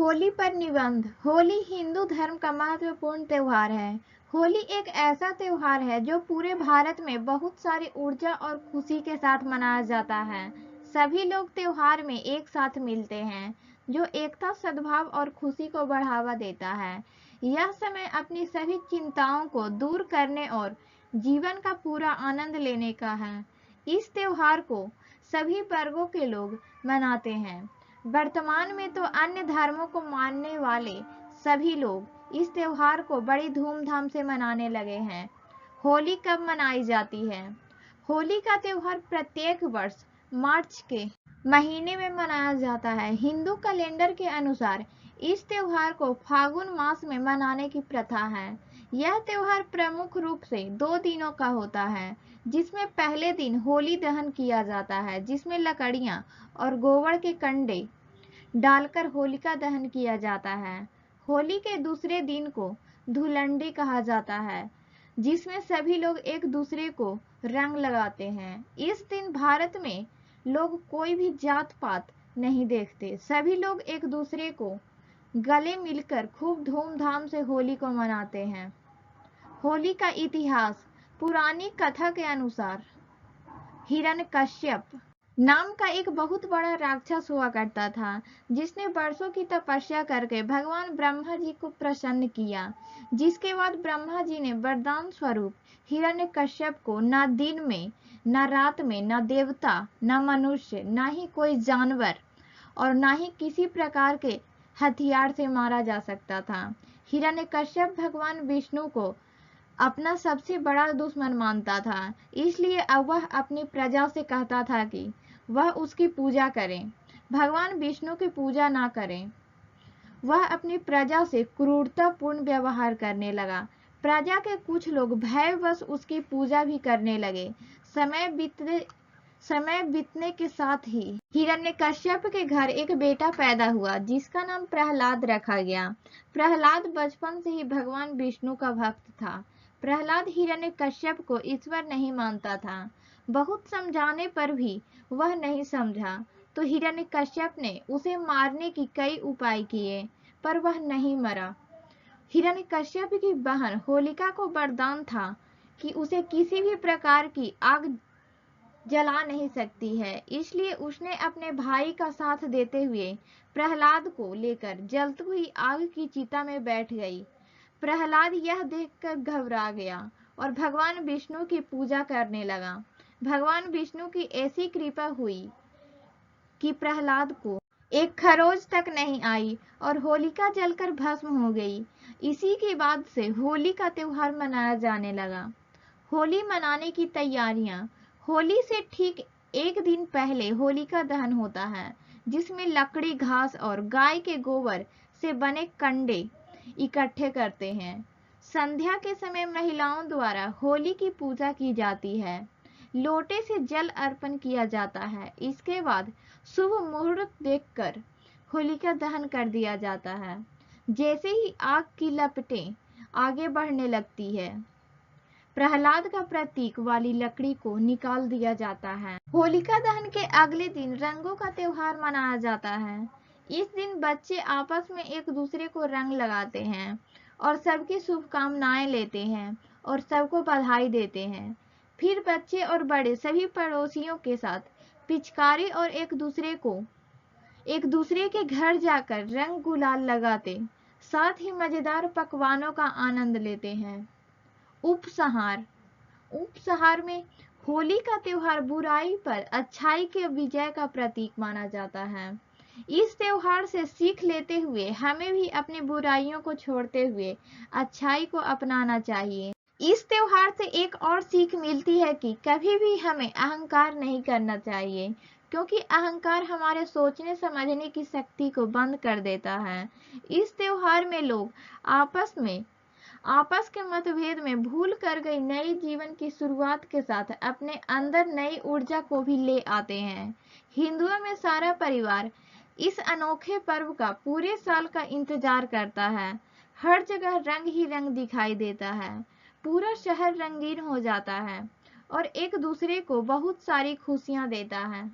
होली पर निबंध। होली हिंदू धर्म का महत्वपूर्ण त्योहार है। होली एक ऐसा त्योहार है जो पूरे भारत में बहुत सारी ऊर्जा और खुशी के साथ मनाया जाता है। सभी लोग त्योहार में एक साथ मिलते हैं, जो एकता, सद्भाव और खुशी को बढ़ावा देता है। यह समय अपनी सभी चिंताओं को दूर करने और जीवन का पूरा आनंद लेने का है। इस त्योहार को सभी वर्गों के लोग मनाते हैं। वर्तमान में तो अन्य धर्मों को मानने वाले सभी लोग इस त्योहार को बड़ी धूमधाम से मनाने लगे हैं। होली कब मनाई जाती है? होली का त्योहार प्रत्येक वर्ष मार्च के महीने में मनाया जाता है। हिंदू कैलेंडर के अनुसार इस त्योहार को फागुन मास में मनाने की प्रथा है। यह त्योहार प्रमुख रूप से 2 दिनों का होता है, जिसमें पहले दिन होली दहन किया जाता है, जिसमें लकड़ियां और गोबर के कंडे डालकर होलिका दहन किया जाता है। होली के दूसरे दिन को धुलंडी कहा जाता है, जिसमें सभी लोग एक दूसरे को रंग लगाते हैं। इस दिन भारत में लोग कोई भी जात पात नहीं देखते। सभी लोग एक दूसरे को गले मिलकर खूब धूमधाम से होली को मनाते हैं। होली का इतिहास। पुरानी कथा के अनुसार हिरण्यकश्यप नाम का एक बहुत बड़ा राक्षस हुआ करता था, जिसने वर्षों की तपस्या करके भगवान ब्रह्मा जी को प्रसन्न किया। जिसके बाद ब्रह्मा जी ने वरदान स्वरूप हिरण्यकश्यप को न दिन में, न रात में, न देवता, न मनुष्य, न ही कोई जानवर और न ही किसी प्रकार के हथियार से मारा जा सकता था। हिरण्यकश्यप भगवान विष्णु को अपना सबसे बड़ा दुश्मन मानता था, इसलिए अब वह अपनी प्रजा से कहता था कि वह उसकी पूजा करें, भगवान विष्णु की पूजा ना करें। वह अपनी प्रजा से क्रूरतापूर्ण व्यवहार करने लगा। प्रजा के कुछ लोग भयवश उसकी पूजा भी करने लगे। समय बीतने के साथ ही हिरण्यकश्यप के घर एक बेटा पैदा हुआ, जिसका नाम प्रहलाद रखा गया। प्रहलाद बचपन से ही भगवान विष्णु का भक्त था। प्रहलाद हिरण्यकश्यप को ईश्वर नहीं मानता था। बहुत समझाने पर भी वह नहीं समझा, तो हिरण्यकश्यप ने उसे मारने की कई उपाय किए, पर वह नहीं मरा। हिरण्यकश्यप की बहन होलिका को वरदान था कि उसे किसी भी प्रकार की आग जला नहीं सकती है, इसलिए उसने अपने भाई का साथ देते हुए प्रहलाद को लेकर जलती हुई आग की चिता में बैठ गई। प्रहलाद यह देखकर घबरा गया और भगवान विष्णु की पूजा करने लगा। भगवान विष्णु की ऐसी कृपा हुई कि प्रहलाद को एक खरोच तक नहीं आई और होलिका जलकर भस्म हो गई। इसी के बाद से होली का त्योहार मनाया जाने लगा। होली मनाने की तैयारियां। होली से ठीक एक दिन पहले होलिका दहन होता है, जिसमें लकड़ी, घास और गाय के गोबर से बने कंडे इकट्ठे करते हैं। संध्या के समय महिलाओं द्वारा होली की पूजा की जाती है। लोटे से जल अर्पण किया जाता है। इसके बाद शुभ मुहूर्त देखकर होलिका दहन कर दिया जाता है। जैसे ही आग की लपटें आगे बढ़ने लगती है, प्रहलाद का प्रतीक वाली लकड़ी को निकाल दिया जाता है। होलिका दहन के अगले दिन रंगों का त्योहार मनाया जाता है। इस दिन बच्चे आपस में एक दूसरे को रंग लगाते हैं और सबकी शुभकामनाएं लेते हैं और सबको बधाई देते हैं। फिर बच्चे और बड़े सभी पड़ोसियों के साथ पिचकारी और एक दूसरे के घर जाकर रंग गुलाल लगाते, साथ ही मजेदार पकवानों का आनंद लेते हैं। उपसंहार में होली का त्योहार बुराई पर अच्छाई के विजय का प्रतीक माना जाता है। इस त्योहार से सीख लेते हुए हमें भी अपनी बुराइयों को छोड़ते हुए अच्छाई को अपनाना चाहिए। इस त्योहार से एक और सीख मिलती है कि कभी भी हमें अहंकार नहीं करना चाहिए, क्योंकि अहंकार हमारे सोचने समझने की शक्ति को बंद कर देता है। इस त्योहार में लोग आपस के मतभेद में भूल कर गई नई जीवन की शुरुआत के साथ अपने अंदर नई ऊर्जा को भी ले आते हैं। हिंदुओं में सारा परिवार इस अनोखे पर्व का पूरे साल का इंतजार करता है। हर जगह रंग ही रंग दिखाई देता है। पूरा शहर रंगीन हो जाता है और एक दूसरे को बहुत सारी खुशियां देता है।